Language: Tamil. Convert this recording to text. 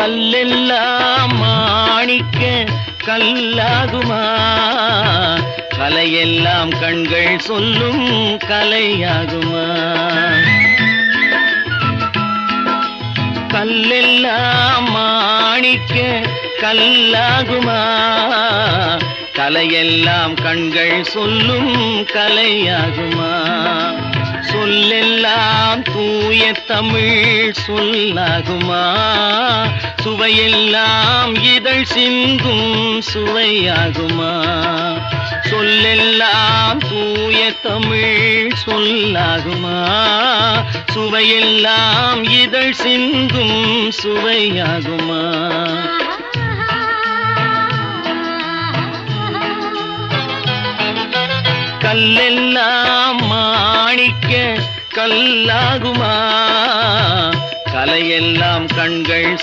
கல்லெல்லாம் மாணிக்க கல்லாகுமா? கலையெல்லாம் கண்கள் சொல்லும் கலையாகுமா? கல்லெல்லாம் மாணிக்க கல்லாகுமா? கலையெல்லாம் கண்கள் சொல்லும் கலையாகுமா? சொல்லெல்லாம் தூய தமிழ் சொல்லாகுமா? சுவையெல்லாம் இதழ் சிந்தும் சுவையாகுமா? சொல்லெல்லாம் தூய தமிழ் சொல்லாகுமா? சுவையெல்லாம் இதழ் சிந்தும் சுவையாகுமா? கல்லெல்லாம் மாணிக்க கல்லாகுமா? கலையெல்லாம் கண்கள்